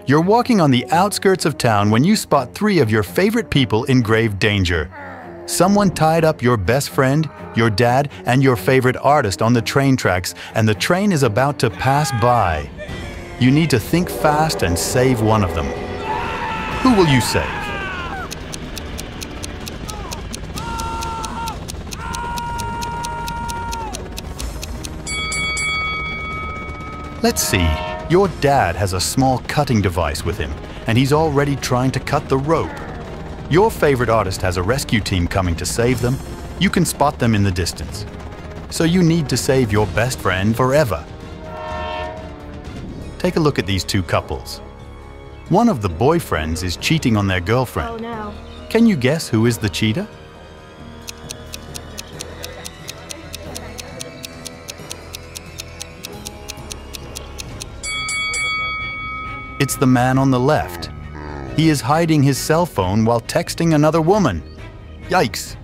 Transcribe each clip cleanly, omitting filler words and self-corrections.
You're walking on the outskirts of town when you spot three of your favorite people in grave danger. Someone tied up your best friend, your dad, and your favorite artist on the train tracks, and the train is about to pass by. You need to think fast and save one of them. Who will you save? Let's see. Your dad has a small cutting device with him, and he's already trying to cut the rope. Your favorite artist has a rescue team coming to save them. You can spot them in the distance. So you need to save your best friend forever. Take a look at these two couples. One of the boyfriends is cheating on their girlfriend. Oh no. Can you guess who is the cheater? It's the man on the left. He is hiding his cell phone while texting another woman. Yikes!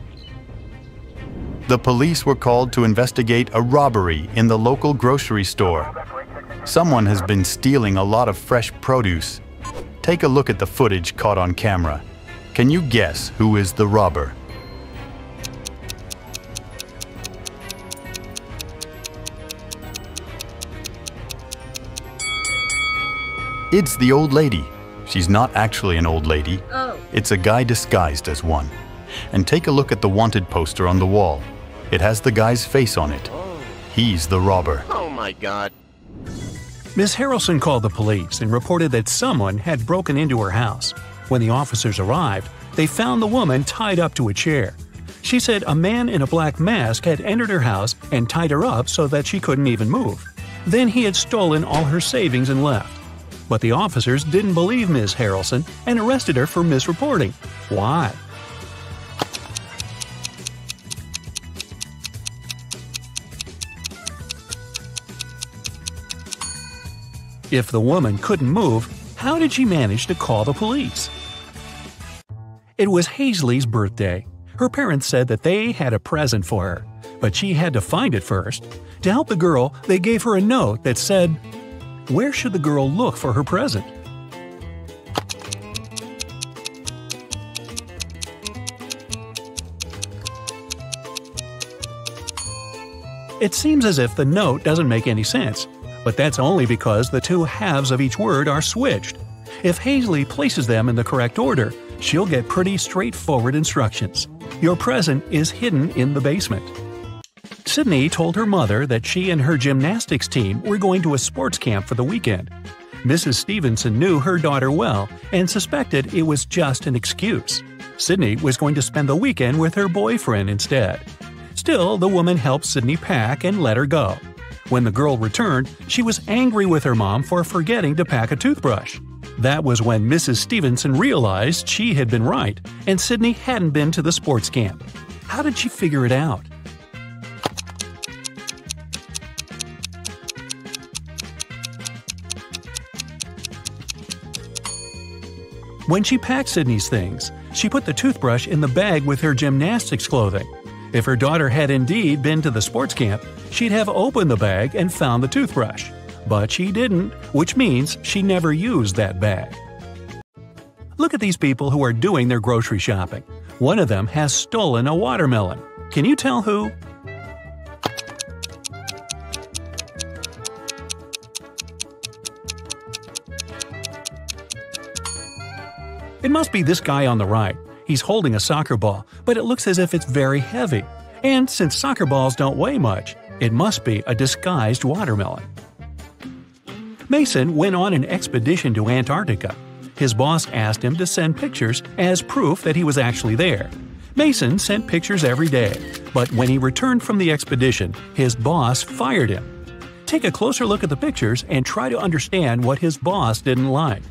The police were called to investigate a robbery in the local grocery store. Someone has been stealing a lot of fresh produce. Take a look at the footage caught on camera. Can you guess who is the robber? It's the old lady. She's not actually an old lady. Oh. It's a guy disguised as one. And take a look at the wanted poster on the wall. It has the guy's face on it. He's the robber. Oh my God. Miss Harrelson called the police and reported that someone had broken into her house. When the officers arrived, they found the woman tied up to a chair. She said a man in a black mask had entered her house and tied her up so that she couldn't even move. Then he had stolen all her savings and left. But the officers didn't believe Ms. Harrelson and arrested her for misreporting. Why? If the woman couldn't move, how did she manage to call the police? It was Hazley's birthday. Her parents said that they had a present for her, but she had to find it first. To help the girl, they gave her a note that said, "Where should the girl look for her present?" It seems as if the note doesn't make any sense, but that's only because the two halves of each word are switched. If Hazley places them in the correct order, she'll get pretty straightforward instructions. Your present is hidden in the basement. Sydney told her mother that she and her gymnastics team were going to a sports camp for the weekend. Mrs. Stevenson knew her daughter well and suspected it was just an excuse. Sydney was going to spend the weekend with her boyfriend instead. Still, the woman helped Sydney pack and let her go. When the girl returned, she was angry with her mom for forgetting to pack a toothbrush. That was when Mrs. Stevenson realized she had been right and Sydney hadn't been to the sports camp. How did she figure it out? When she packed Sydney's things, she put the toothbrush in the bag with her gymnastics clothing. If her daughter had indeed been to the sports camp, she'd have opened the bag and found the toothbrush. But she didn't, which means she never used that bag. Look at these people who are doing their grocery shopping. One of them has stolen a watermelon. Can you tell who? It must be this guy on the right. He's holding a soccer ball, but it looks as if it's very heavy. And since soccer balls don't weigh much, it must be a disguised watermelon. Mason went on an expedition to Antarctica. His boss asked him to send pictures as proof that he was actually there. Mason sent pictures every day, but when he returned from the expedition, his boss fired him. Take a closer look at the pictures and try to understand what his boss didn't like.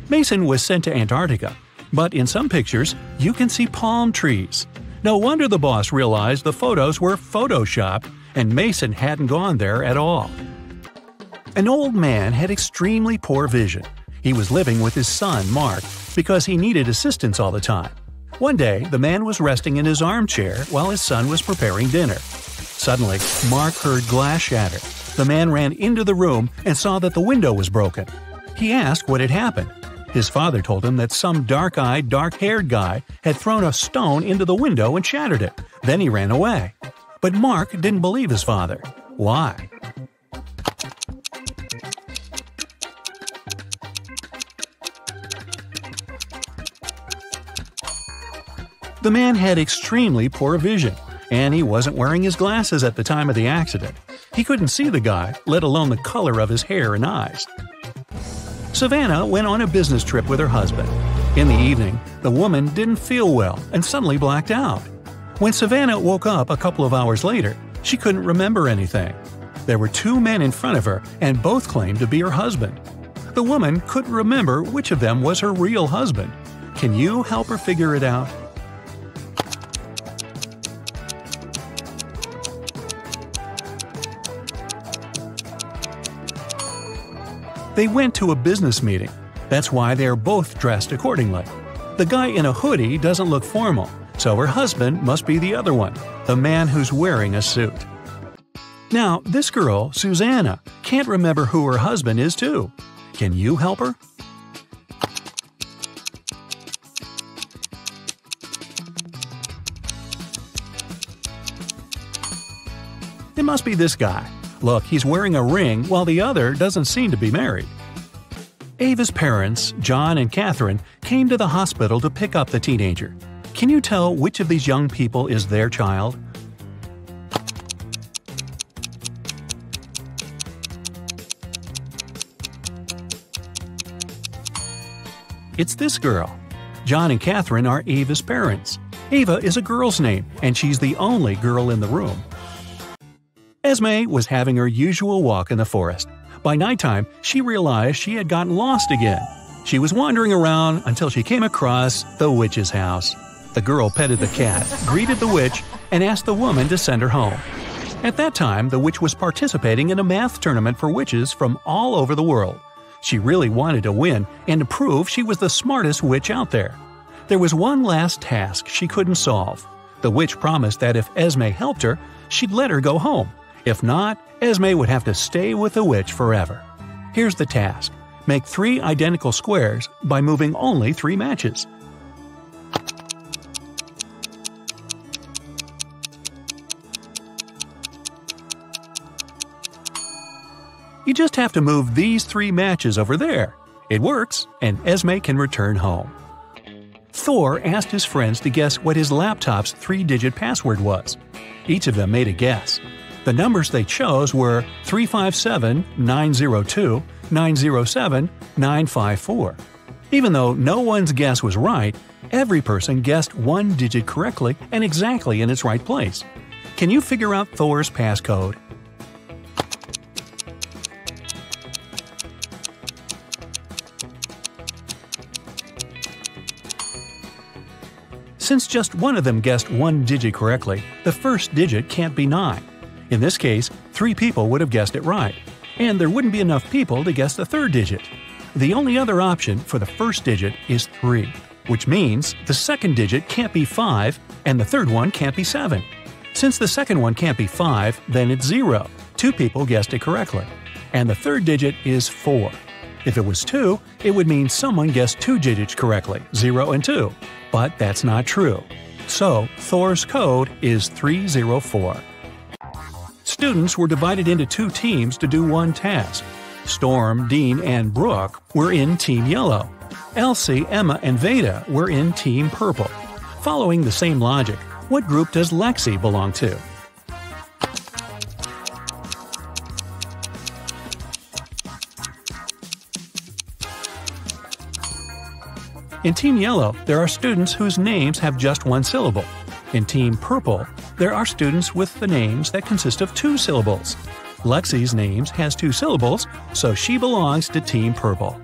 Mason was sent to Antarctica, but in some pictures, you can see palm trees. No wonder the boss realized the photos were photoshopped and Mason hadn't gone there at all. An old man had extremely poor vision. He was living with his son, Mark, because he needed assistance all the time. One day, the man was resting in his armchair while his son was preparing dinner. Suddenly, Mark heard glass shatter. The man ran into the room and saw that the window was broken. He asked what had happened. His father told him that some dark-eyed, dark-haired guy had thrown a stone into the window and shattered it. Then he ran away. But Mark didn't believe his father. Why? The man had extremely poor vision, and he wasn't wearing his glasses at the time of the accident. He couldn't see the guy, let alone the color of his hair and eyes. Savannah went on a business trip with her husband. In the evening, the woman didn't feel well and suddenly blacked out. When Savannah woke up a couple of hours later, she couldn't remember anything. There were two men in front of her, and both claimed to be her husband. The woman couldn't remember which of them was her real husband. Can you help her figure it out? They went to a business meeting. That's why they are both dressed accordingly. The guy in a hoodie doesn't look formal, so her husband must be the other one, the man who's wearing a suit. Now, this girl, Susanna, can't remember who her husband is too. Can you help her? It must be this guy. Look, he's wearing a ring while the other doesn't seem to be married. Ava's parents, John and Catherine, came to the hospital to pick up the teenager. Can you tell which of these young people is their child? It's this girl. John and Catherine are Ava's parents. Ava is a girl's name, and she's the only girl in the room. Esme was having her usual walk in the forest. By nighttime, she realized she had gotten lost again. She was wandering around until she came across the witch's house. The girl petted the cat, greeted the witch, and asked the woman to send her home. At that time, the witch was participating in a math tournament for witches from all over the world. She really wanted to win and to prove she was the smartest witch out there. There was one last task she couldn't solve. The witch promised that if Esme helped her, she'd let her go home. If not, Esme would have to stay with the witch forever. Here's the task. Make 3 identical squares by moving only 3 matches. You just have to move these 3 matches over there. It works, and Esme can return home. Thor asked his friends to guess what his laptop's 3-digit password was. Each of them made a guess. The numbers they chose were 357, 902, 907, 954. Even though no one's guess was right, every person guessed 1 digit correctly and exactly in its right place. Can you figure out Thor's passcode? Since just one of them guessed 1 digit correctly, the first digit can't be 9. In this case, 3 people would have guessed it right, and there wouldn't be enough people to guess the third digit. The only other option for the first digit is 3, which means the second digit can't be 5 and the third one can't be 7. Since the second one can't be 5, then it's 0. 2 people guessed it correctly. And the third digit is 4. If it was 2, it would mean someone guessed 2 digits correctly, 0 and 2. But that's not true. So, Thor's code is 304. Students were divided into 2 teams to do one task. Storm, Dean, and Brooke were in Team Yellow. Elsie, Emma, and Veda were in Team Purple. Following the same logic, what group does Lexi belong to? In Team Yellow, there are students whose names have just 1 syllable. In Team Purple, there are students with the names that consist of 2 syllables. Lexi's names has 2 syllables, so she belongs to Team Purple.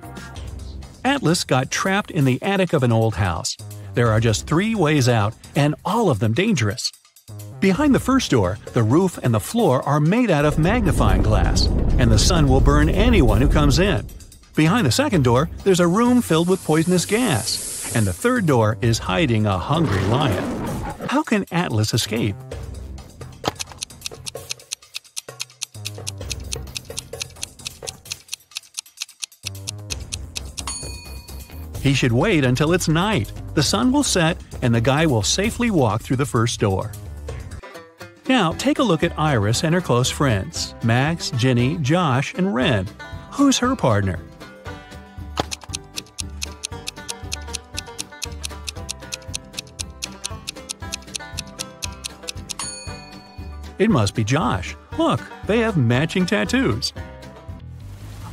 Atlas got trapped in the attic of an old house. There are just 3 ways out, and all of them dangerous. Behind the first door, the roof and the floor are made out of magnifying glass, and the sun will burn anyone who comes in. Behind the second door, there's a room filled with poisonous gas, and the third door is hiding a hungry lion. How can Atlas escape? He should wait until it's night. The sun will set and the guy will safely walk through the first door. Now, take a look at Iris and her close friends, Max, Ginny, Josh, and Ren. Who's her partner? It must be Josh. Look, they have matching tattoos.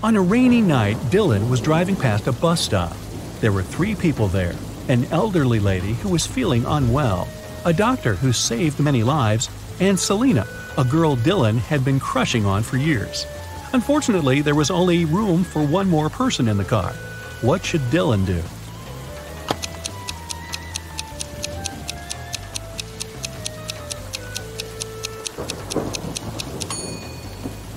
On a rainy night, Dylan was driving past a bus stop. There were 3 people there: an elderly lady who was feeling unwell, a doctor who saved many lives, and Selena, a girl Dylan had been crushing on for years. Unfortunately, there was only room for one more person in the car. What should Dylan do?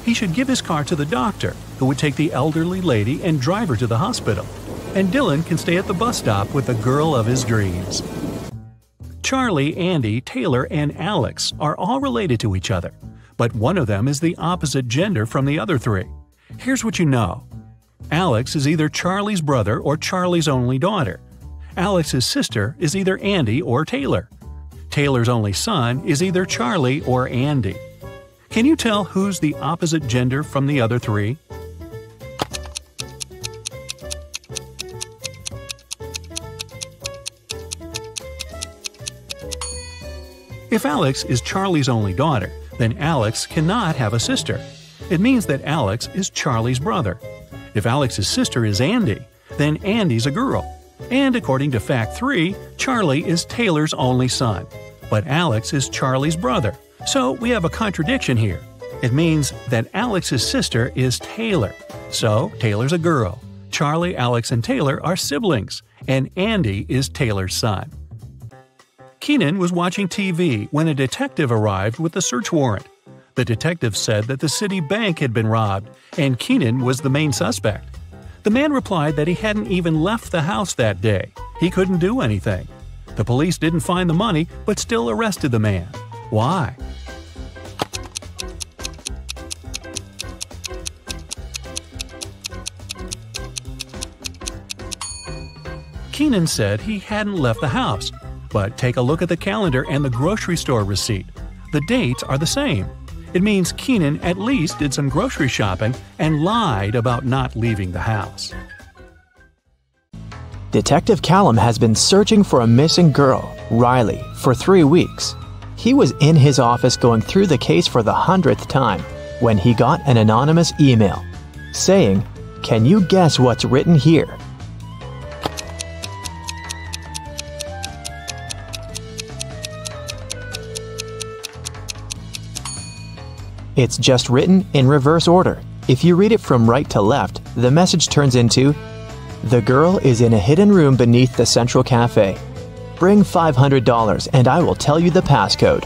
He should give his car to the doctor, who would take the elderly lady and drive her to the hospital. And Dylan can stay at the bus stop with the girl of his dreams. Charlie, Andy, Taylor, and Alex are all related to each other, but one of them is the opposite gender from the other 3. Here's what you know. Alex is either Charlie's brother or Charlie's only daughter. Alex's sister is either Andy or Taylor. Taylor's only son is either Charlie or Andy. Can you tell who's the opposite gender from the other 3? If Alex is Charlie's only daughter, then Alex cannot have a sister. It means that Alex is Charlie's brother. If Alex's sister is Andy, then Andy's a girl. And according to fact 3, Charlie is Taylor's only son. But Alex is Charlie's brother. So we have a contradiction here. It means that Alex's sister is Taylor. So Taylor's a girl. Charlie, Alex, and Taylor are siblings. And Andy is Taylor's son. Keenan was watching TV when a detective arrived with a search warrant. The detective said that the city bank had been robbed, and Keenan was the main suspect. The man replied that he hadn't even left the house that day. He couldn't do anything. The police didn't find the money, but still arrested the man. Why? Keenan said he hadn't left the house. But take a look at the calendar and the grocery store receipt. The dates are the same. It means Keenan at least did some grocery shopping and lied about not leaving the house. Detective Callum has been searching for a missing girl, Riley, for 3 weeks. He was in his office going through the case for the 100th time when he got an anonymous email saying, "Can you guess what's written here?" It's just written in reverse order. If you read it from right to left, the message turns into, "The girl is in a hidden room beneath the Central Cafe. Bring $500 and I will tell you the passcode."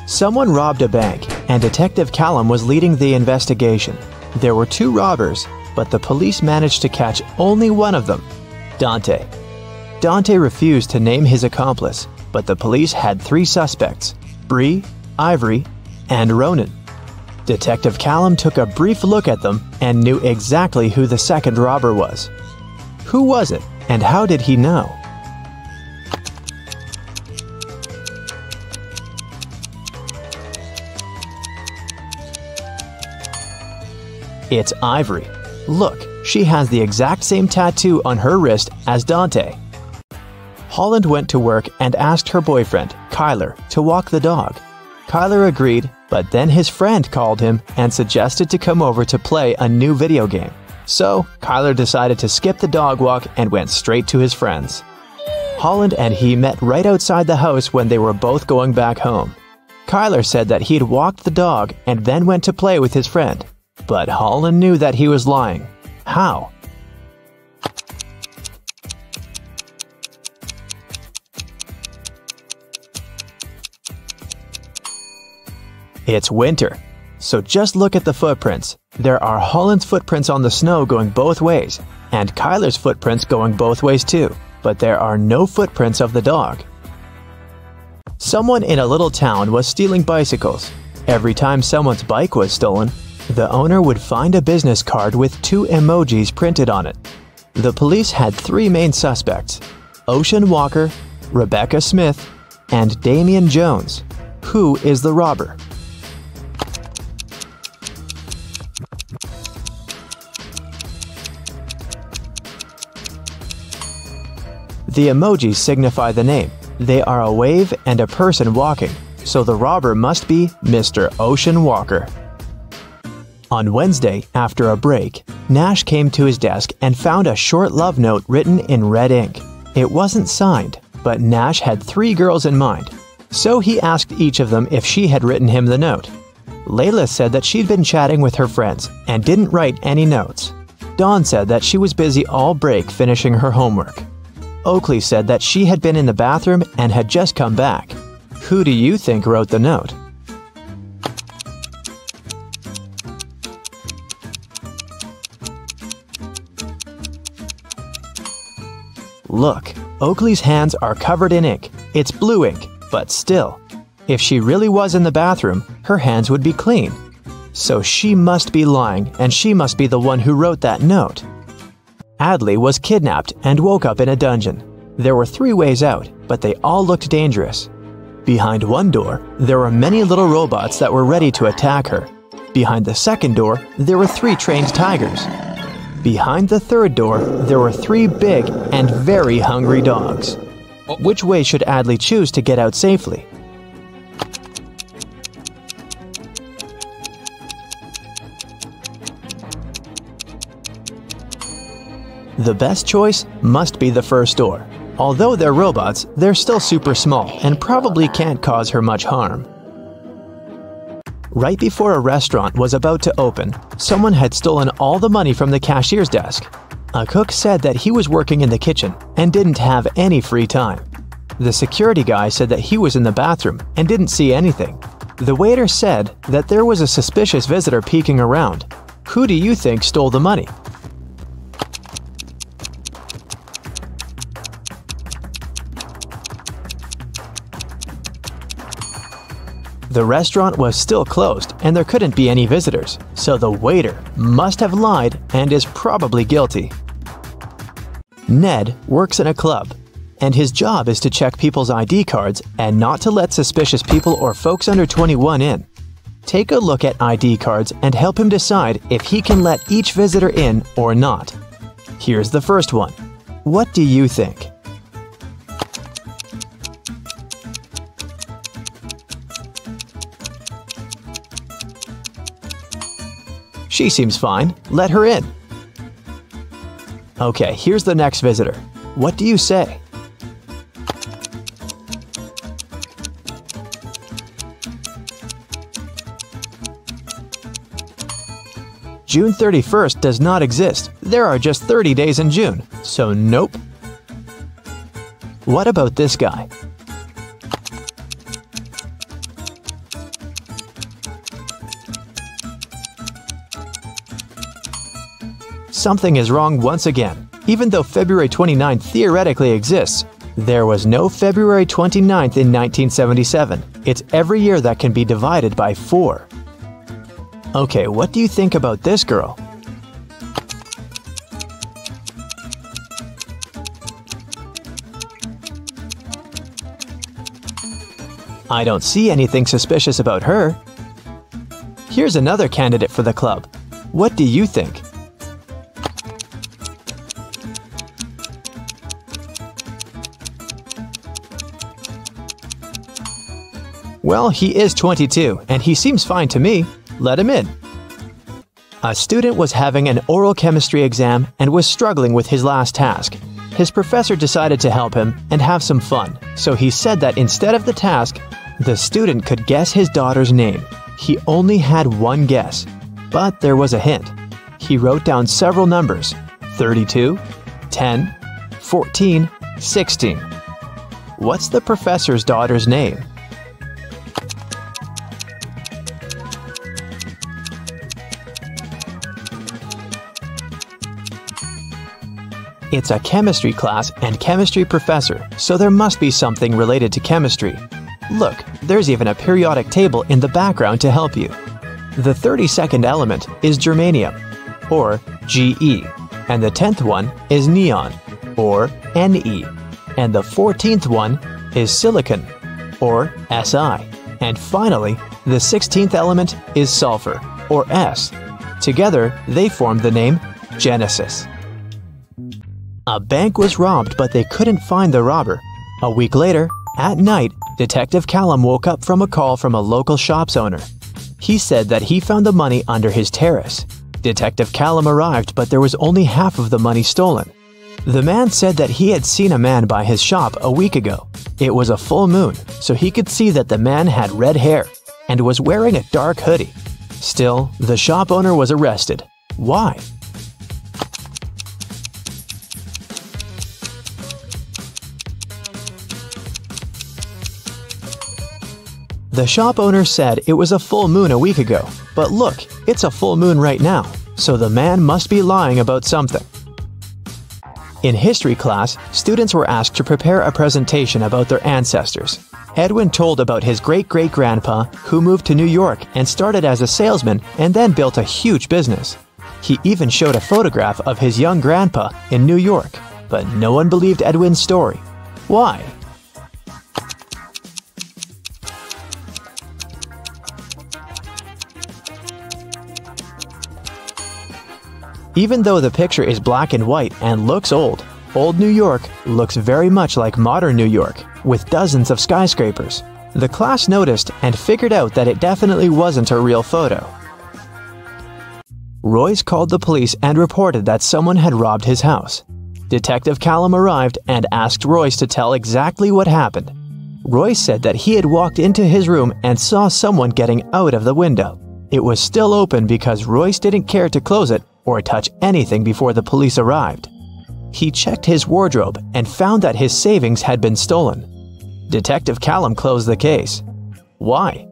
Someone robbed a bank, and Detective Callum was leading the investigation. There were 2 robbers, but the police managed to catch only one of them, Dante. Dante refused to name his accomplice, but the police had 3 suspects, Bree, Ivory, and Ronan. Detective Callum took a brief look at them and knew exactly who the second robber was. Who was it, and how did he know? It's Ivory. Look, she has the exact same tattoo on her wrist as Dante. Holland went to work and asked her boyfriend, Kyler, to walk the dog. Kyler agreed, but then his friend called him and suggested to come over to play a new video game. So, Kyler decided to skip the dog walk and went straight to his friends. Holland and he met right outside the house when they were both going back home. Kyler said that he'd walked the dog and then went to play with his friend. But Holland knew that he was lying. How? It's winter, so just look at the footprints. There are Holland's footprints on the snow going both ways, And Kyler's footprints going both ways too, but there are no footprints of the dog. Someone in a little town was stealing bicycles. Every time someone's bike was stolen, the owner would find a business card with 2 emojis printed on it. The police had 3 main suspects: Ocean Walker, Rebecca Smith, and Damian Jones. Who is the robber? The emojis signify the name. They are a wave and a person walking, so the robber must be Mr. Ocean Walker. On Wednesday, after a break, Nash came to his desk and found a short love note written in red ink. It wasn't signed, but Nash had 3 girls in mind, so he asked each of them if she had written him the note. Layla said that she'd been chatting with her friends and didn't write any notes. Dawn said that she was busy all break finishing her homework. Oakley said that she had been in the bathroom and had just come back. Who do you think wrote the note? Look, Oakley's hands are covered in ink. It's blue ink, but still. If she really was in the bathroom, her hands would be clean. So she must be lying, and she must be the one who wrote that note. Adley was kidnapped and woke up in a dungeon. There were 3 ways out, but they all looked dangerous. Behind one door, there were many little robots that were ready to attack her. Behind the second door, there were 3 trained tigers. Behind the third door, there were 3 big and very hungry dogs. Which way should Adley choose to get out safely? The best choice must be the first door. Although they're robots, they're still super small and probably can't cause her much harm. Right before a restaurant was about to open, someone had stolen all the money from the cashier's desk. A cook said that he was working in the kitchen and didn't have any free time. The security guy said that he was in the bathroom and didn't see anything. The waiter said that there was a suspicious visitor peeking around. Who do you think stole the money? The restaurant was still closed and there couldn't be any visitors, so the waiter must have lied and is probably guilty. Ned works in a club, and his job is to check people's ID cards and not to let suspicious people or folks under 21 in. Take a look at ID cards and help him decide if he can let each visitor in or not. Here's the first one. What do you think? She seems fine. Let her in. Okay, here's the next visitor. What do you say? June 31st does not exist. There are just 30 days in June, so nope. What about this guy? Something is wrong once again. Even though February 29th theoretically exists, there was no February 29th in 1977. It's every year that can be divided by 4. Okay, what do you think about this girl? I don't see anything suspicious about her. Here's another candidate for the club. What do you think? Well, he is 22, and he seems fine to me. Let him in. A student was having an oral chemistry exam and was struggling with his last task. His professor decided to help him and have some fun, so he said that instead of the task, the student could guess his daughter's name. He only had one guess, but there was a hint. He wrote down several numbers: 32, 10, 14, 16. What's the professor's daughter's name? It's a chemistry class and chemistry professor, so there must be something related to chemistry. Look, there's even a periodic table in the background to help you. The 32nd element is germanium, or Ge, and the 10th one is neon, or Ne, and the 14th one is silicon, or Si, and finally, the 16th element is sulfur, or S. Together, they form the name Genesis. A bank was robbed, but they couldn't find the robber. A week later, at night, Detective Callum woke up from a call from a local shop's owner. He said that he found the money under his terrace. Detective Callum arrived, but there was only half of the money stolen. The man said that he had seen a man by his shop a week ago. It was a full moon, so he could see that the man had red hair and was wearing a dark hoodie. Still, the shop owner was arrested. Why? The shop owner said it was a full moon a week ago, but look, it's a full moon right now, so the man must be lying about something. In history class, students were asked to prepare a presentation about their ancestors. Edwin told about his great-great-grandpa who moved to New York and started as a salesman and then built a huge business. He even showed a photograph of his young grandpa in New York, but no one believed Edwin's story. Why? Even though the picture is black and white and looks old, old New York looks very much like modern New York, with dozens of skyscrapers. The class noticed and figured out that it definitely wasn't a real photo. Royce called the police and reported that someone had robbed his house. Detective Callum arrived and asked Royce to tell exactly what happened. Royce said that he had walked into his room and saw someone getting out of the window. It was still open because Royce didn't care to close it or touch anything before the police arrived. He checked his wardrobe and found that his savings had been stolen. Detective Callum closed the case. Why?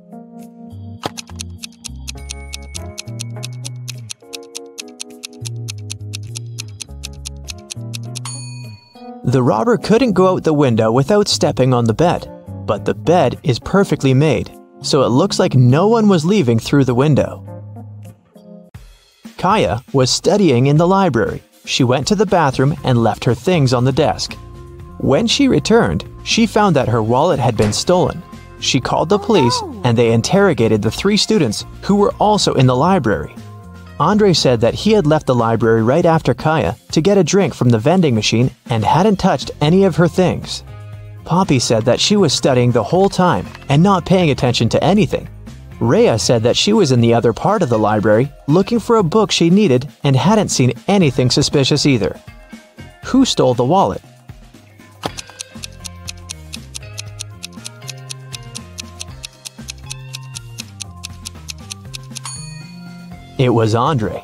The robber couldn't go out the window without stepping on the bed, but the bed is perfectly made, so it looks like no one was leaving through the window. Kaya was studying in the library. She went to the bathroom and left her things on the desk. When she returned, she found that her wallet had been stolen. She called the police and they interrogated the 3 students who were also in the library. Andre said that he had left the library right after Kaya to get a drink from the vending machine and hadn't touched any of her things. Poppy said that she was studying the whole time and not paying attention to anything. Rhea said that she was in the other part of the library looking for a book she needed and hadn't seen anything suspicious either. Who stole the wallet? It was Andre.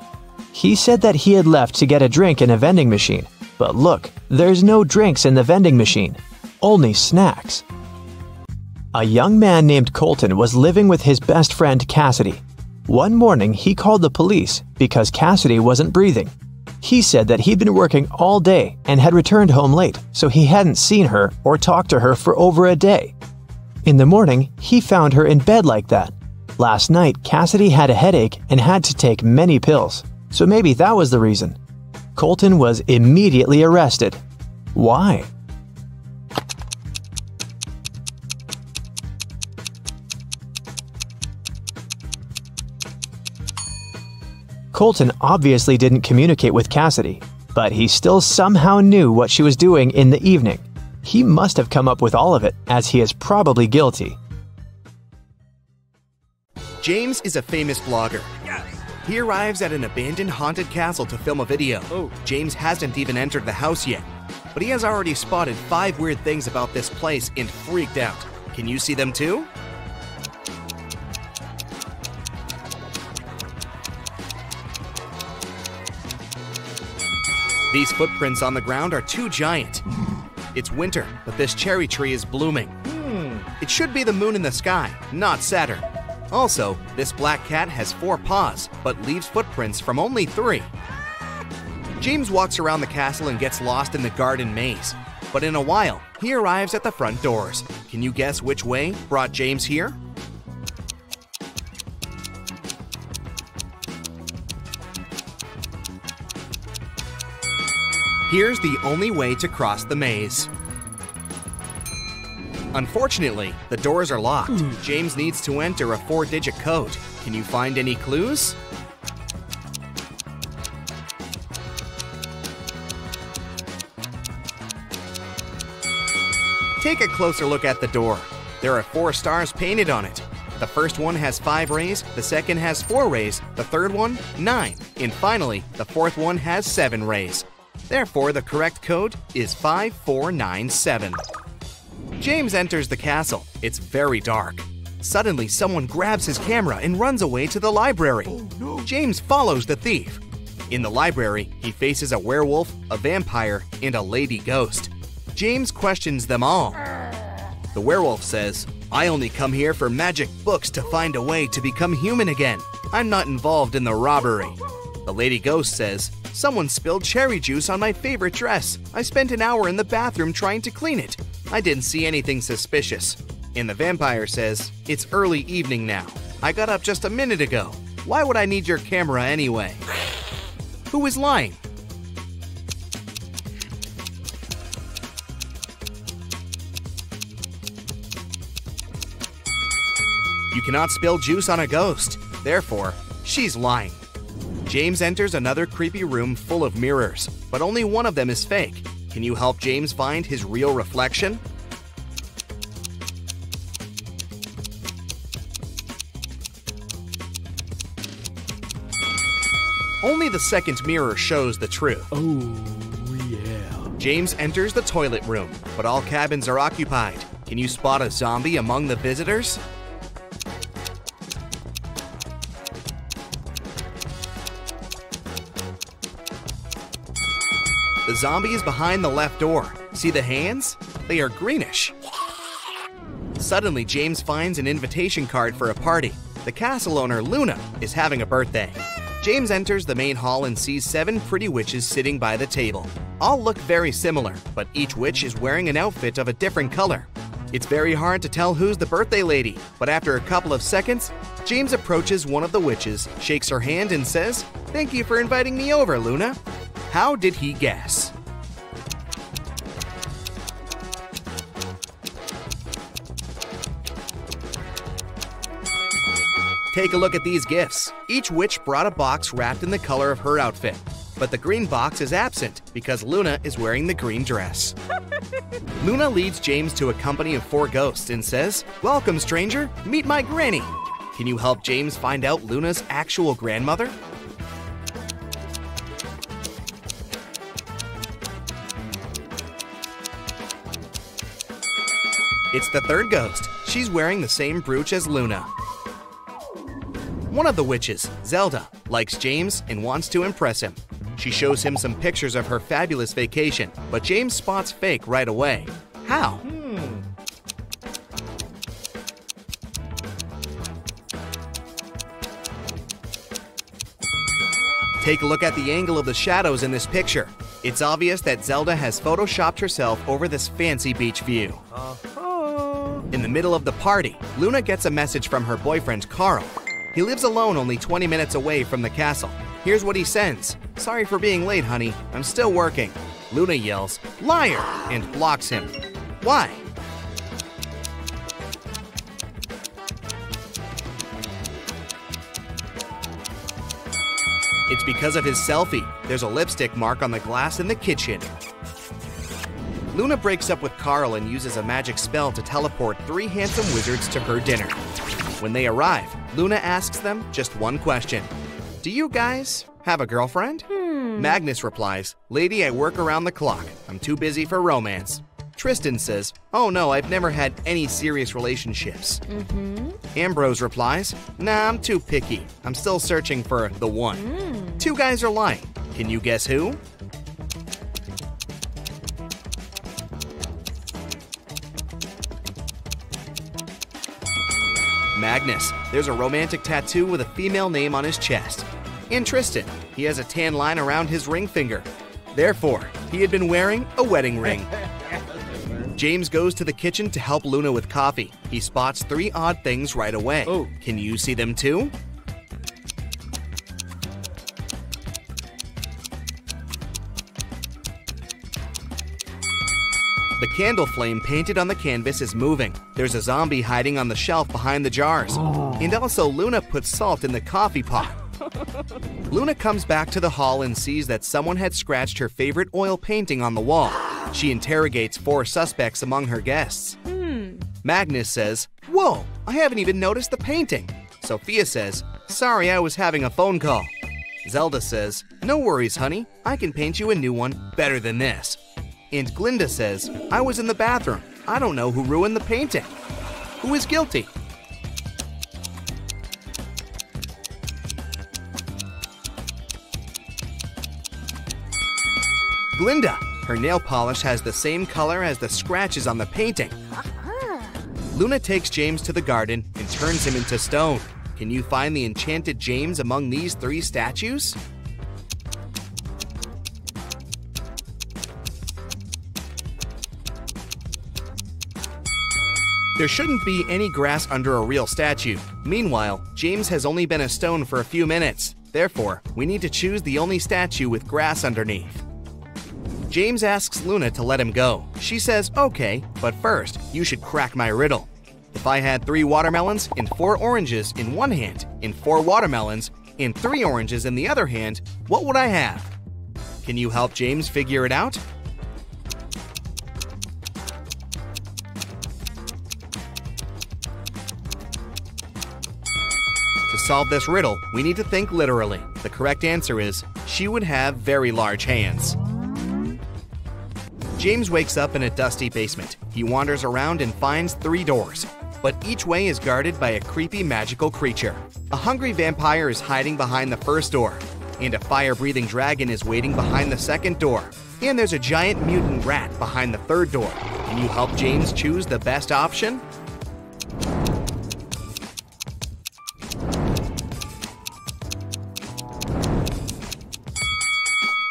He said that he had left to get a drink in a vending machine, but look, there's no drinks in the vending machine, only snacks. A young man named Colton was living with his best friend Cassidy. One morning, he called the police because Cassidy wasn't breathing. He said that he'd been working all day and had returned home late, so he hadn't seen her or talked to her for over a day. In the morning, he found her in bed like that. Last night, Cassidy had a headache and had to take many pills, so maybe that was the reason. Colton was immediately arrested. Why? Colton obviously didn't communicate with Cassidy, but he still somehow knew what she was doing in the evening. He must have come up with all of it, as he is probably guilty. James is a famous vlogger. He arrives at an abandoned haunted castle to film a video. James hasn't even entered the house yet, but he has already spotted 5 weird things about this place and freaked out. Can you see them too? These footprints on the ground are too giant. It's winter, but this cherry tree is blooming. It should be the moon in the sky, not Saturn. Also, this black cat has 4 paws, but leaves footprints from only 3. James walks around the castle and gets lost in the garden maze. But in a while, he arrives at the front doors. Can you guess which way brought James here? Here's the only way to cross the maze. Unfortunately, the doors are locked. James needs to enter a 4-digit code. Can you find any clues? Take a closer look at the door. There are 4 stars painted on it. The first one has 5 rays, the second has 4 rays, the third one, 9, and finally, the fourth one has 7 rays. Therefore, the correct code is 5497. James enters the castle. It's very dark. Suddenly, someone grabs his camera and runs away to the library. Oh, no. James follows the thief. In the library, he faces a werewolf, a vampire, and a lady ghost. James questions them all. The werewolf says, "I only come here for magic books to find a way to become human again. I'm not involved in the robbery." The lady ghost says, "Someone spilled cherry juice on my favorite dress. I spent an hour in the bathroom trying to clean it. I didn't see anything suspicious." And the vampire says, "It's early evening now. I got up just a minute ago. Why would I need your camera anyway?" Who is lying? You cannot spill juice on a ghost. Therefore, she's lying. James enters another creepy room full of mirrors, but only one of them is fake. Can you help James find his real reflection? Only the second mirror shows the truth. Oh, yeah. James enters the toilet room, but all cabins are occupied. Can you spot a zombie among the visitors? The zombie is behind the left door. See the hands? They are greenish. Suddenly, James finds an invitation card for a party. The castle owner, Luna, is having a birthday. James enters the main hall and sees 7 pretty witches sitting by the table. All look very similar, but each witch is wearing an outfit of a different color. It's very hard to tell who's the birthday lady, but after a couple of seconds, James approaches one of the witches, shakes her hand, and says, "Thank you for inviting me over, Luna." How did he guess? Take a look at these gifts. Each witch brought a box wrapped in the color of her outfit, but the green box is absent because Luna is wearing the green dress. Luna leads James to a company of 4 ghosts and says, "Welcome, stranger, meet my granny." Can you help James find out Luna's actual grandmother? It's the third ghost. She's wearing the same brooch as Luna. One of the witches, Zelda, likes James and wants to impress him. She shows him some pictures of her fabulous vacation, but James spots fake right away. How? Take a look at the angle of the shadows in this picture. It's obvious that Zelda has photoshopped herself over this fancy beach view. In the middle of the party, Luna gets a message from her boyfriend, Carl. He lives alone only 20 minutes away from the castle. Here's what he sends. "Sorry for being late, honey. I'm still working." Luna yells, "Liar!" and blocks him. Why? It's because of his selfie. There's a lipstick mark on the glass in the kitchen. Luna breaks up with Carl and uses a magic spell to teleport 3 handsome wizards to her dinner. When they arrive, Luna asks them just one question. "Do you guys have a girlfriend?" Magnus replies, "Lady, I work around the clock. I'm too busy for romance." Tristan says, "Oh no, I've never had any serious relationships." Ambrose replies, "Nah, I'm too picky. I'm still searching for the one." 2 guys are lying. Can you guess who? Magnus. There's a romantic tattoo with a female name on his chest. and Tristan. He has a tan line around his ring finger. Therefore, he had been wearing a wedding ring. James goes to the kitchen to help Luna with coffee. He spots 3 odd things right away. Oh. Can you see them too? The candle flame painted on the canvas is moving. There's a zombie hiding on the shelf behind the jars. And also Luna puts salt in the coffee pot. Luna comes back to the hall and sees that someone had scratched her favorite oil painting on the wall. She interrogates 4 suspects among her guests. Magnus says, "Whoa, I haven't even noticed the painting." Sophia says, "Sorry, I was having a phone call." Zelda says, "No worries, honey. I can paint you a new one better than this." And Glinda says, "I was in the bathroom. I don't know who ruined the painting. Who is guilty?" Glinda. Her nail polish has the same color as the scratches on the painting. Luna takes James to the garden and turns him into stone. Can you find the enchanted James among these 3 statues? There shouldn't be any grass under a real statue. Meanwhile, James has only been a stone for a few minutes. Therefore, we need to choose the only statue with grass underneath. James asks Luna to let him go. She says, "Okay, but first, you should crack my riddle. If I had 3 watermelons and 4 oranges in one hand, and 4 watermelons and 3 oranges in the other hand, what would I have?" Can you help James figure it out? To solve this riddle, we need to think literally. The correct answer is, she would have very large hands. James wakes up in a dusty basement. He wanders around and finds 3 doors, but each way is guarded by a creepy magical creature. A hungry vampire is hiding behind the first door, and a fire-breathing dragon is waiting behind the second door. And there's a giant mutant rat behind the third door. Can you help James choose the best option?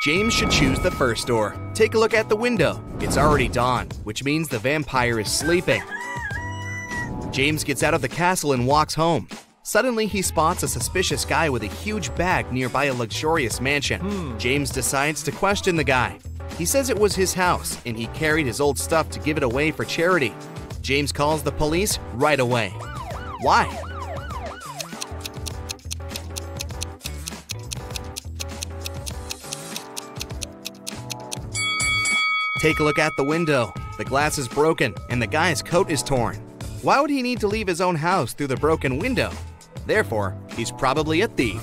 James should choose the first door. Take a look at the window. It's already dawn, which means the vampire is sleeping. James gets out of the castle and walks home. Suddenly, he spots a suspicious guy with a huge bag nearby a luxurious mansion. James decides to question the guy. He says it was his house, and he carried his old stuff to give it away for charity. James calls the police right away. Why? Take a look at the window. The glass is broken, and the guy's coat is torn. Why would he need to leave his own house through the broken window? Therefore, he's probably a thief.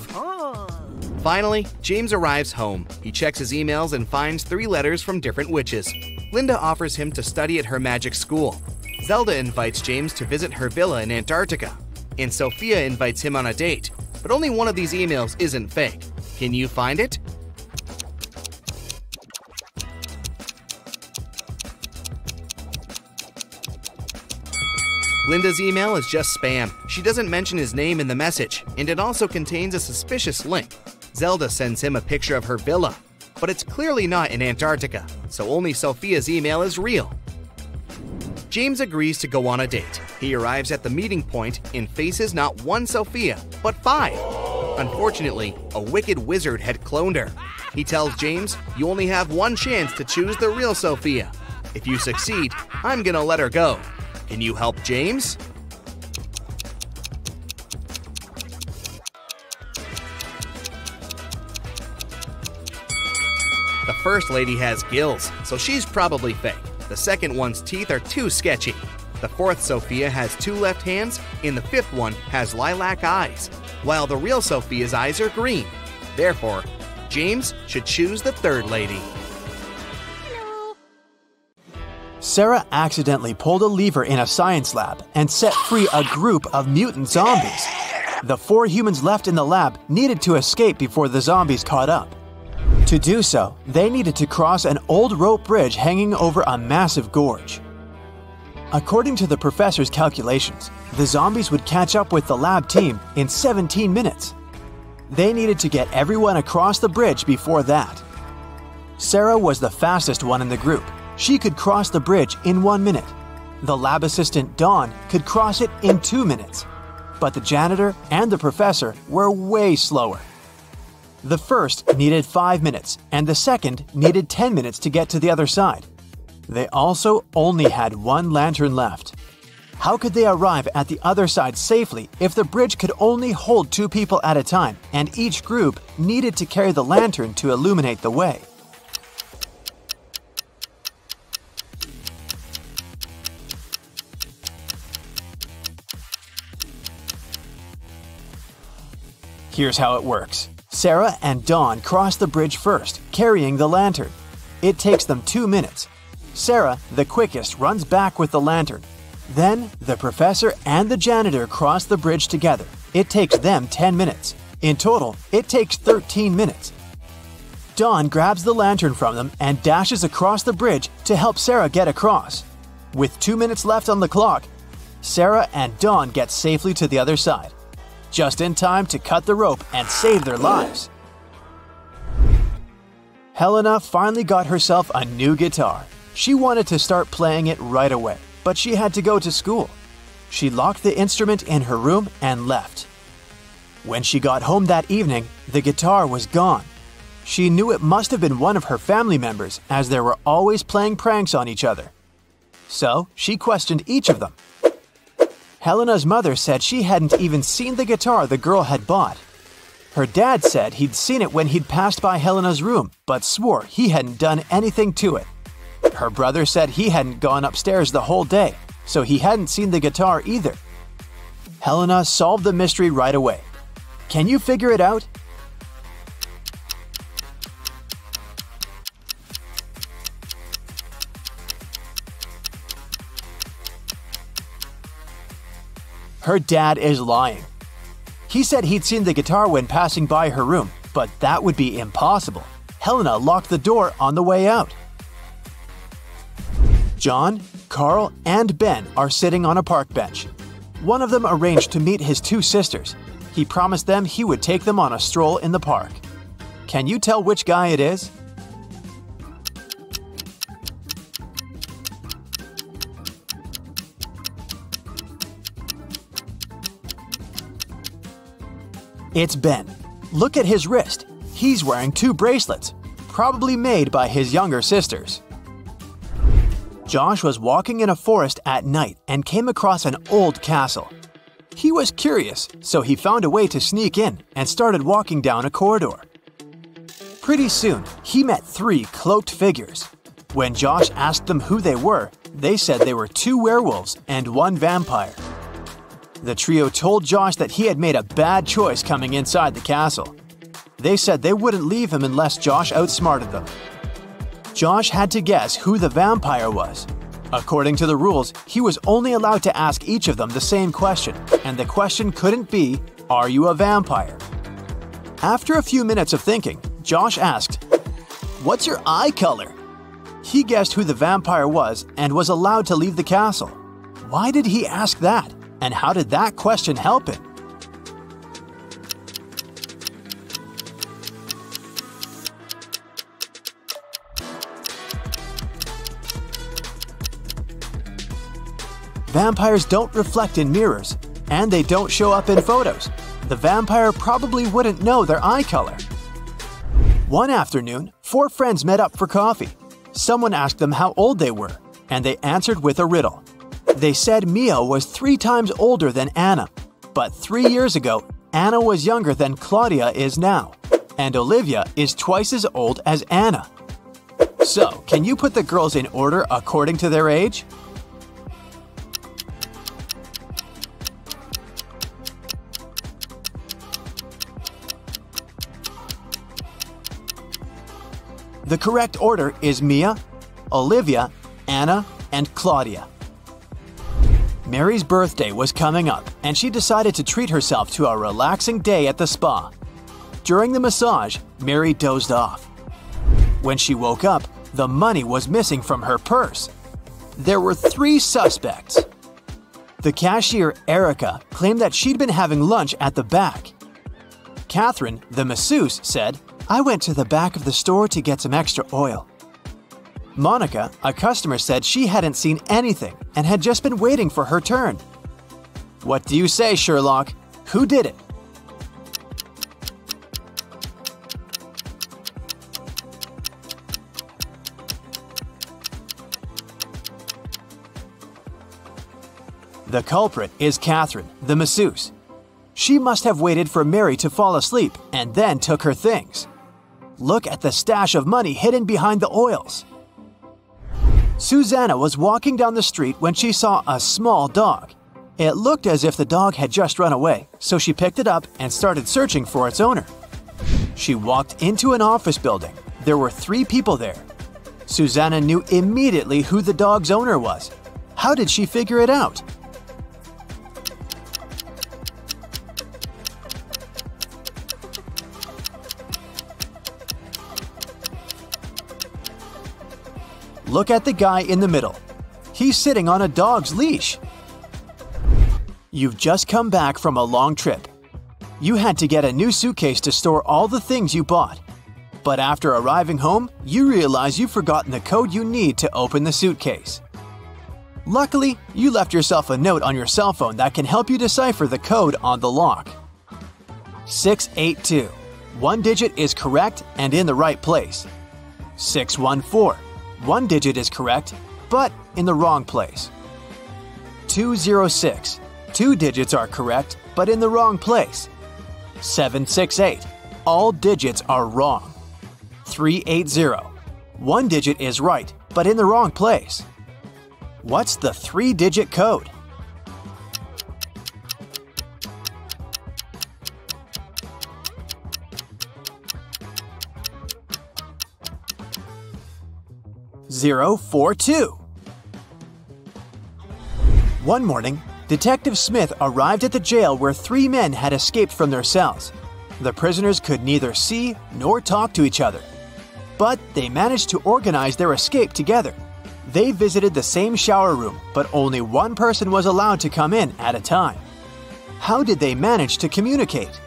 Finally, James arrives home. He checks his emails and finds 3 letters from different witches. Linda offers him to study at her magic school. Zelda invites James to visit her villa in Antarctica. And Sophia invites him on a date. But only one of these emails isn't fake. Can you find it? Linda's email is just spam. She doesn't mention his name in the message, and it also contains a suspicious link. Zelda sends him a picture of her villa, but it's clearly not in Antarctica, so only Sophia's email is real. James agrees to go on a date. He arrives at the meeting point and faces not 1 Sophia, but 5. Unfortunately, a wicked wizard had cloned her. He tells James, "You only have 1 chance to choose the real Sophia. If you succeed, I'm gonna let her go." Can you help James? The first lady has gills, so she's probably fake. The second one's teeth are too sketchy. The 4th Sophia has 2 left hands, and the 5th one has lilac eyes, while the real Sophia's eyes are green. Therefore, James should choose the 3rd lady. Sarah accidentally pulled a lever in a science lab and set free a group of mutant zombies. The 4 humans left in the lab needed to escape before the zombies caught up. To do so, they needed to cross an old rope bridge hanging over a massive gorge. According to the professor's calculations, the zombies would catch up with the lab team in 17 minutes. They needed to get everyone across the bridge before that. Sarah was the fastest one in the group. She could cross the bridge in 1 minute. The lab assistant, Dawn, could cross it in 2 minutes. But the janitor and the professor were way slower. The first needed 5 minutes, and the second needed 10 minutes to get to the other side. They also only had 1 lantern left. How could they arrive at the other side safely if the bridge could only hold 2 people at a time and each group needed to carry the lantern to illuminate the way? Here's how it works. Sarah and Dawn cross the bridge first, carrying the lantern. It takes them 2 minutes. Sarah, the quickest, runs back with the lantern. Then, the professor and the janitor cross the bridge together. It takes them 10 minutes. In total, it takes 13 minutes. Dawn grabs the lantern from them and dashes across the bridge to help Sarah get across. With 2 minutes left on the clock, Sarah and Dawn get safely to the other side, just in time to cut the rope and save their lives. Helena finally got herself a new guitar. She wanted to start playing it right away, but she had to go to school. She locked the instrument in her room and left. When she got home that evening, the guitar was gone. She knew it must have been one of her family members, as they were always playing pranks on each other. So she questioned each of them. Helena's mother said she hadn't even seen the guitar the girl had bought. Her dad said he'd seen it when he'd passed by Helena's room, but swore he hadn't done anything to it. Her brother said he hadn't gone upstairs the whole day, so he hadn't seen the guitar either. Helena solved the mystery right away. Can you figure it out? Her dad is lying. He said he'd seen the guitar when passing by her room, but that would be impossible. Helena locked the door on the way out. John, Carl, and Ben are sitting on a park bench. One of them arranged to meet his 2 sisters. He promised them he would take them on a stroll in the park. Can you tell which guy it is? It's Ben. Look at his wrist. He's wearing 2 bracelets, probably made by his younger sisters. Josh was walking in a forest at night and came across an old castle. He was curious, so he found a way to sneak in and started walking down a corridor. Pretty soon, he met 3 cloaked figures. When Josh asked them who they were, they said they were 2 werewolves and 1 vampire. The trio told Josh that he had made a bad choice coming inside the castle. They said they wouldn't leave him unless Josh outsmarted them. Josh had to guess who the vampire was. According to the rules, he was only allowed to ask each of them the same question, and the question couldn't be, "Are you a vampire?" After a few minutes of thinking, Josh asked, "What's your eye color?" He guessed who the vampire was and was allowed to leave the castle. Why did he ask that? And how did that question help him? Vampires don't reflect in mirrors, and they don't show up in photos. The vampire probably wouldn't know their eye color. One afternoon, 4 friends met up for coffee. Someone asked them how old they were, and they answered with a riddle. They said Mia was 3 times older than Anna, but 3 years ago, Anna was younger than Claudia is now, and Olivia is twice as old as Anna. So, can you put the girls in order according to their age? The correct order is Mia, Olivia, Anna, and Claudia. Mary's birthday was coming up, and she decided to treat herself to a relaxing day at the spa. During the massage, Mary dozed off. When she woke up, the money was missing from her purse. There were 3 suspects. The cashier, Erica, claimed that she'd been having lunch at the back. Catherine, the masseuse, said, "I went to the back of the store to get some extra oil." Monica, a customer, said she hadn't seen anything and had just been waiting for her turn. What do you say, Sherlock? Who did it? The culprit is Catherine, the masseuse. She must have waited for Mary to fall asleep and then took her things. Look at the stash of money hidden behind the oils. Susanna was walking down the street when she saw a small dog. It looked as if the dog had just run away, so she picked it up and started searching for its owner. She walked into an office building. There were 3 people there. Susanna knew immediately who the dog's owner was. How did she figure it out? Look at the guy in the middle. He's sitting on a dog's leash. You've just come back from a long trip. You had to get a new suitcase to store all the things you bought. But after arriving home, you realize you've forgotten the code you need to open the suitcase. Luckily, you left yourself a note on your cell phone that can help you decipher the code on the lock. 682. One digit is correct and in the right place. 614. One digit is correct, but in the wrong place. 206. 2 digits are correct, but in the wrong place. 768. All digits are wrong. 380. One digit is right, but in the wrong place. What's the 3-digit code? (042). One morning, Detective Smith arrived at the jail where 3 men had escaped from their cells. The prisoners could neither see nor talk to each other. But they managed to organize their escape together. They visited the same shower room, but only one person was allowed to come in at a time. How did they manage to communicate?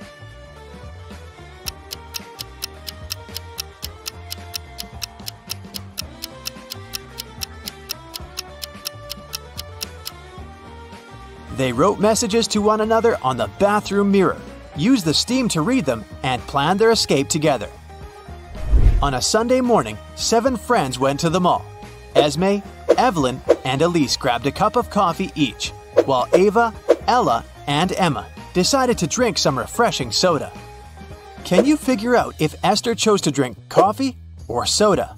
They wrote messages to one another on the bathroom mirror, used the steam to read them, and planned their escape together. On a Sunday morning, 7 friends went to the mall. Esme, Evelyn, and Elise grabbed a cup of coffee each, while Ava, Ella, and Emma decided to drink some refreshing soda. Can you figure out if Esther chose to drink coffee or soda?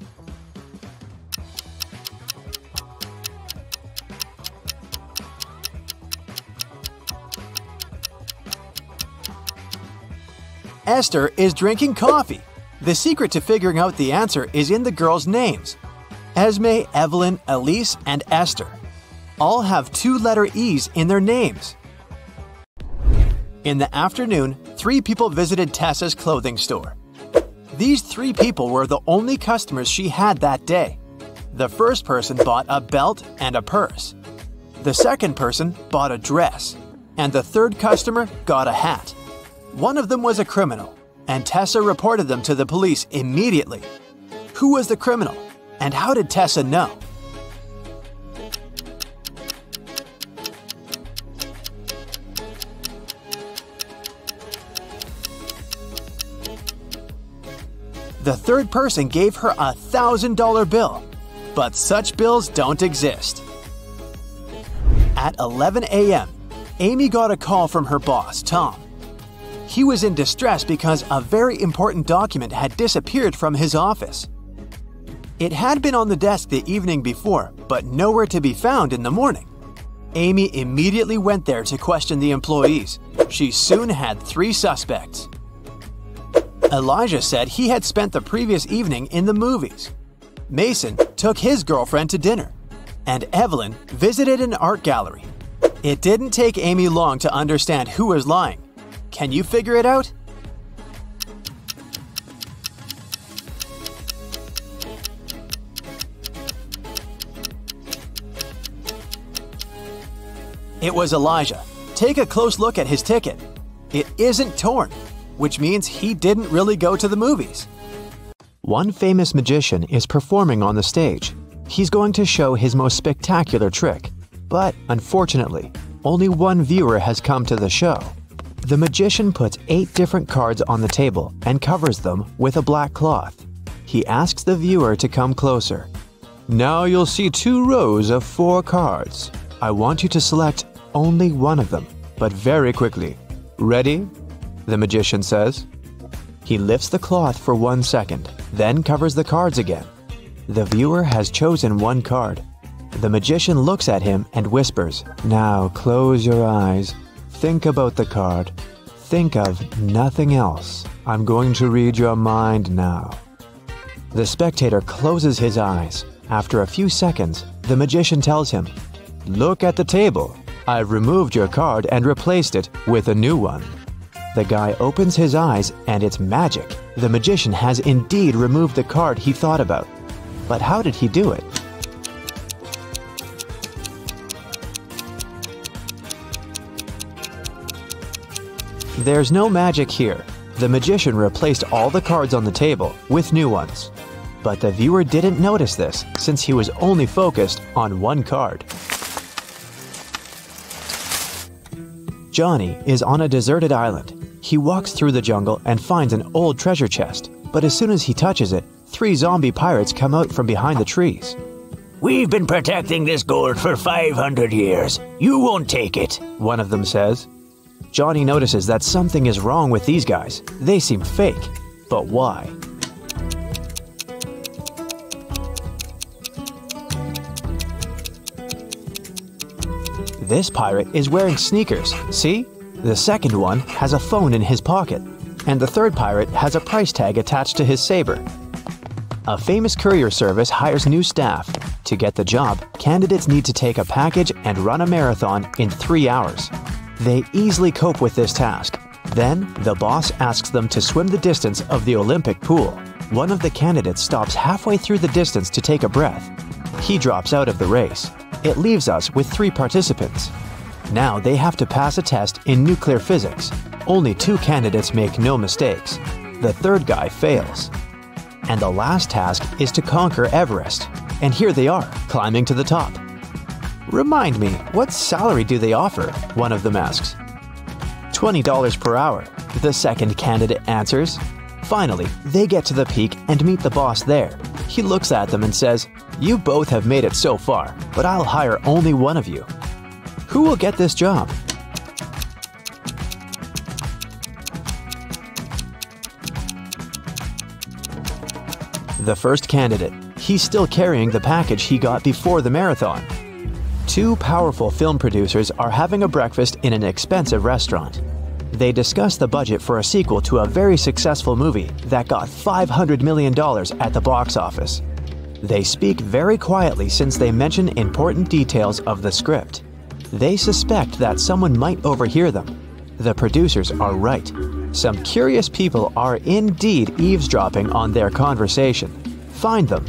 Esther is drinking coffee. The secret to figuring out the answer is in the girls' names. Esme, Evelyn, Elise, and Esther all have 2-letter E's in their names. In the afternoon, 3 people visited Tessa's clothing store. These 3 people were the only customers she had that day. The first person bought a belt and a purse. The second person bought a dress. And the third customer got a hat. One of them was a criminal, and Tessa reported them to the police immediately. Who was the criminal, and how did Tessa know? The third person gave her a $1,000 bill, but such bills don't exist. At 11 a.m., Amy got a call from her boss, Tom. He was in distress because a very important document had disappeared from his office. It had been on the desk the evening before, but nowhere to be found in the morning. Amy immediately went there to question the employees. She soon had 3 suspects. Elijah said he had spent the previous evening in the movies. Mason took his girlfriend to dinner. And Evelyn visited an art gallery. It didn't take Amy long to understand who was lying. Can you figure it out? It was Elijah. Take a close look at his ticket. It isn't torn. which means he didn't really go to the movies. One famous magician is performing on the stage. He's going to show his most spectacular trick. But unfortunately, only one viewer has come to the show. The magician puts 8 different cards on the table and covers them with a black cloth. He asks the viewer to come closer. Now you'll see 2 rows of 4 cards. I want you to select only one of them, but very quickly. Ready? The magician says. He lifts the cloth for 1 second, then covers the cards again. The viewer has chosen one card. The magician looks at him and whispers, "Now close your eyes. Think about the card. Think of nothing else. I'm going to read your mind now." The spectator closes his eyes. After a few seconds, the magician tells him, "Look at the table. I've removed your card and replaced it with a new one." The guy opens his eyes and it's magic. The magician has indeed removed the card he thought about. But how did he do it? There's no magic here. The magician replaced all the cards on the table with new ones. But the viewer didn't notice this since he was only focused on one card. Johnny is on a deserted island. He walks through the jungle and finds an old treasure chest. But as soon as he touches it, 3 zombie pirates come out from behind the trees. "We've been protecting this gold for 500 years. You won't take it," one of them says. Johnny notices that something is wrong with these guys. They seem fake. But why? This pirate is wearing sneakers, see? The second one has a phone in his pocket, and the third pirate has a price tag attached to his saber. A famous courier service hires new staff. To get the job, candidates need to take a package and run a marathon in 3 hours. They easily cope with this task. Then, the boss asks them to swim the distance of the Olympic pool. One of the candidates stops halfway through the distance to take a breath. He drops out of the race. It leaves us with 3 participants. Now they have to pass a test in nuclear physics. Only 2 candidates make no mistakes. The third guy fails. And the last task is to conquer Everest. And here they are, climbing to the top. "Remind me, what salary do they offer?" one of them asks. $20 per hour, the second candidate answers. Finally, they get to the peak and meet the boss there. He looks at them and says, "You both have made it so far, but I'll hire only one of you. Who will get this job?" The first candidate. He's still carrying the package he got before the marathon. 2 powerful film producers are having a breakfast in an expensive restaurant. They discuss the budget for a sequel to a very successful movie that got $500 million at the box office. They speak very quietly since they mention important details of the script. They suspect that someone might overhear them. The producers are right. Some curious people are indeed eavesdropping on their conversation. Find them.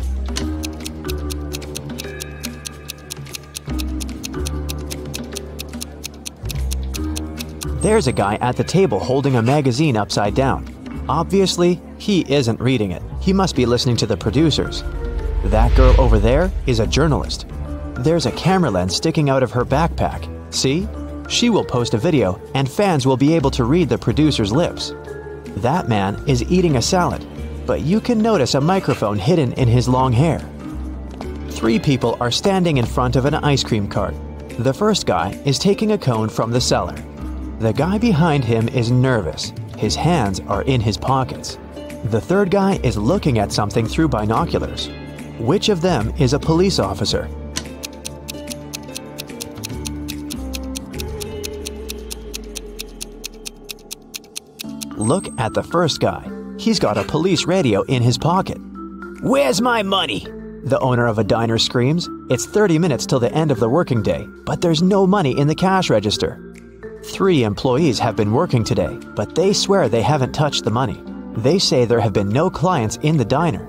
There's a guy at the table holding a magazine upside down. Obviously, he isn't reading it. He must be listening to the producers. That girl over there is a journalist. There's a camera lens sticking out of her backpack. See? She will post a video and fans will be able to read the producer's lips. That man is eating a salad, but you can notice a microphone hidden in his long hair. 3 people are standing in front of an ice cream cart. The first guy is taking a cone from the seller. The guy behind him is nervous. His hands are in his pockets. The third guy is looking at something through binoculars. Which of them is a police officer? Look at the first guy. He's got a police radio in his pocket. "Where's my money?" The owner of a diner screams. It's 30 minutes till the end of the working day, but there's no money in the cash register. 3 employees have been working today, but they swear they haven't touched the money. They say there have been no clients in the diner.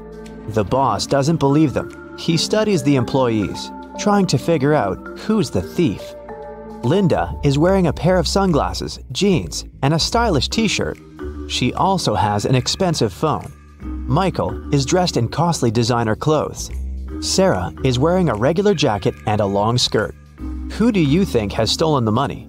The boss doesn't believe them. He studies the employees, trying to figure out who's the thief. Linda is wearing a pair of sunglasses, jeans, and a stylish t-shirt. She also has an expensive phone. Michael is dressed in costly designer clothes. Sarah is wearing a regular jacket and a long skirt. Who do you think has stolen the money?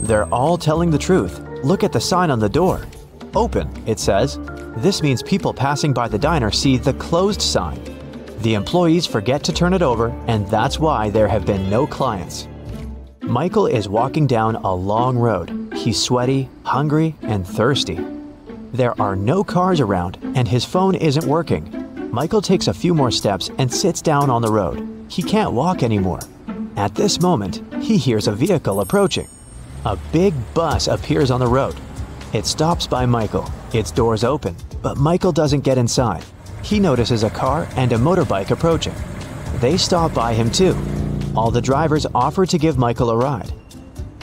They're all telling the truth. Look at the sign on the door. Open, it says. This means people passing by the diner see the closed sign. The employees forget to turn it over, and that's why there have been no clients. Michael is walking down a long road. He's sweaty, hungry, and thirsty. There are no cars around, and his phone isn't working. Michael takes a few more steps and sits down on the road. He can't walk anymore. At this moment, he hears a vehicle approaching. A big bus appears on the road. It stops by Michael. Its doors open, but Michael doesn't get inside. He notices a car and a motorbike approaching. They stop by him too. All the drivers offer to give Michael a ride.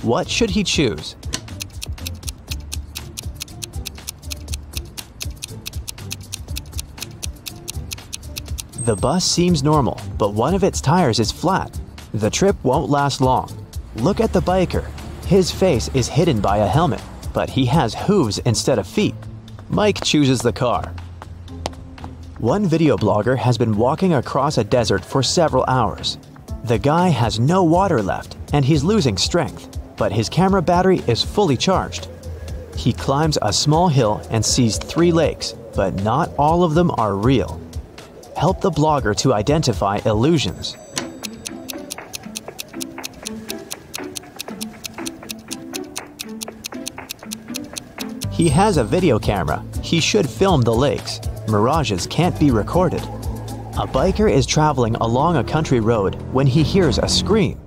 What should he choose? The bus seems normal, but one of its tires is flat. The trip won't last long. Look at the biker. His face is hidden by a helmet, but he has hooves instead of feet. Mike chooses the car. One video blogger has been walking across a desert for several hours. The guy has no water left, and he's losing strength, but his camera battery is fully charged. He climbs a small hill and sees 3 lakes, but not all of them are real. Help the blogger to identify illusions. He has a video camera. He should film the lakes. Mirages can't be recorded. A biker is traveling along a country road when he hears a scream.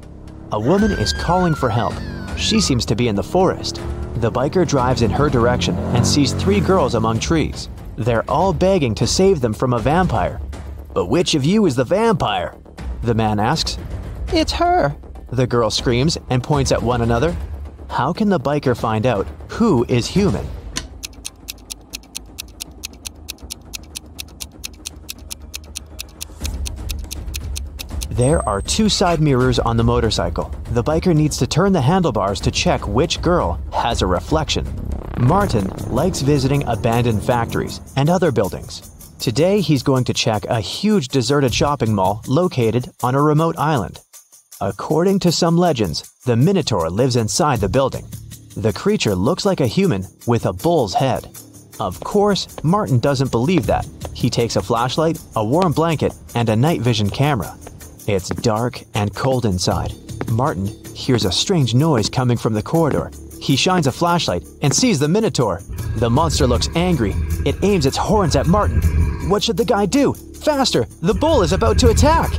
A woman is calling for help. She seems to be in the forest. The biker drives in her direction and sees 3 girls among trees. They're all begging to save them from a vampire. "But which of you is the vampire?" the man asks. "It's her," the girl screams and points at one another. How can the biker find out who is human? There are 2 side mirrors on the motorcycle. The biker needs to turn the handlebars to check which girl has a reflection. Martin likes visiting abandoned factories and other buildings. Today he's going to check a huge deserted shopping mall located on a remote island. According to some legends, the Minotaur lives inside the building. The creature looks like a human with a bull's head. Of course, Martin doesn't believe that. He takes a flashlight, a warm blanket, and a night vision camera. It's dark and cold inside. Martin hears a strange noise coming from the corridor. He shines a flashlight and sees the Minotaur. The monster looks angry. It aims its horns at Martin. What should the guy do? Faster! The bull is about to attack!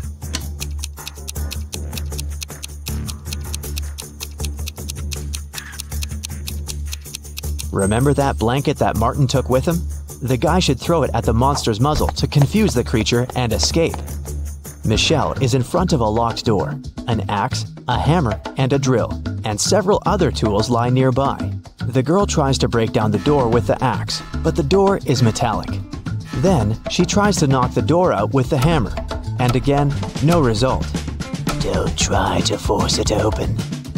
Remember that blanket that Martin took with him? The guy should throw it at the monster's muzzle to confuse the creature and escape. Michelle is in front of a locked door. An axe, a hammer, and a drill, and several other tools lie nearby. The girl tries to break down the door with the axe, but the door is metallic. Then, she tries to knock the door out with the hammer, and again, no result. Don't try to force it open.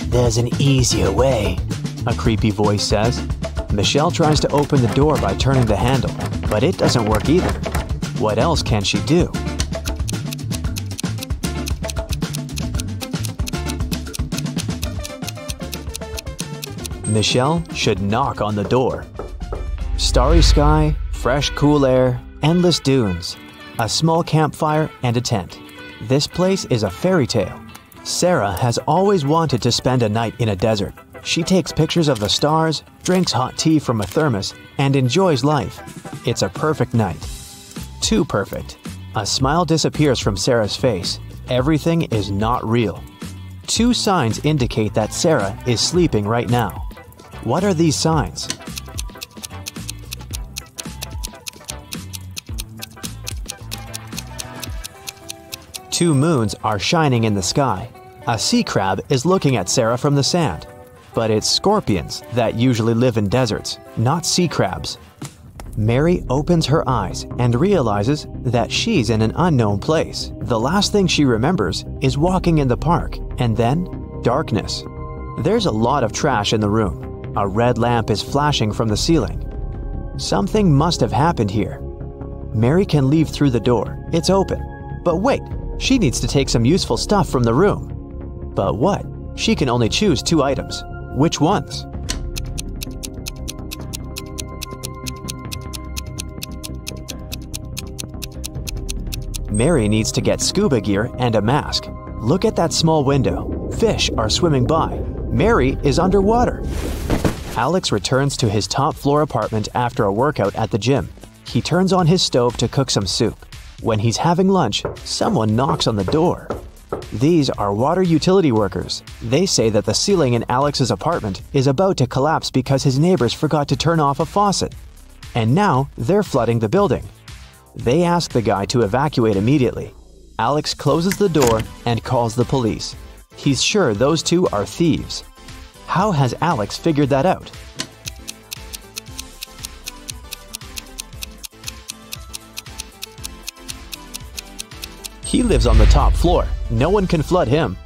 There's an easier way, a creepy voice says. Michelle tries to open the door by turning the handle, but it doesn't work either. What else can she do? Michelle should knock on the door. Starry sky, fresh cool air, endless dunes, a small campfire, and a tent. This place is a fairy tale. Sarah has always wanted to spend a night in a desert. She takes pictures of the stars, drinks hot tea from a thermos, and enjoys life. It's a perfect night. Too perfect. A smile disappears from Sarah's face. Everything is not real. 2 signs indicate that Sarah is sleeping right now. What are these signs? Two moons are shining in the sky. A sea crab is looking at Sarah from the sand. But it's scorpions that usually live in deserts, not sea crabs. Mary opens her eyes and realizes that she's in an unknown place. The last thing she remembers is walking in the park, and then darkness. There's a lot of trash in the room. A red lamp is flashing from the ceiling. Something must have happened here. Mary can leave through the door. It's open. But wait, she needs to take some useful stuff from the room. But what? She can only choose 2 items. Which ones? Mary needs to get scuba gear and a mask. Look at that small window. Fish are swimming by. Mary is underwater. Alex returns to his top-floor apartment after a workout at the gym. He turns on his stove to cook some soup. When he's having lunch, someone knocks on the door. These are water utility workers. They say that the ceiling in Alex's apartment is about to collapse because his neighbors forgot to turn off a faucet. And now they're flooding the building. They ask the guy to evacuate immediately. Alex closes the door and calls the police. He's sure those 2 are thieves. How has Alex figured that out? He lives on the top floor. No one can flood him.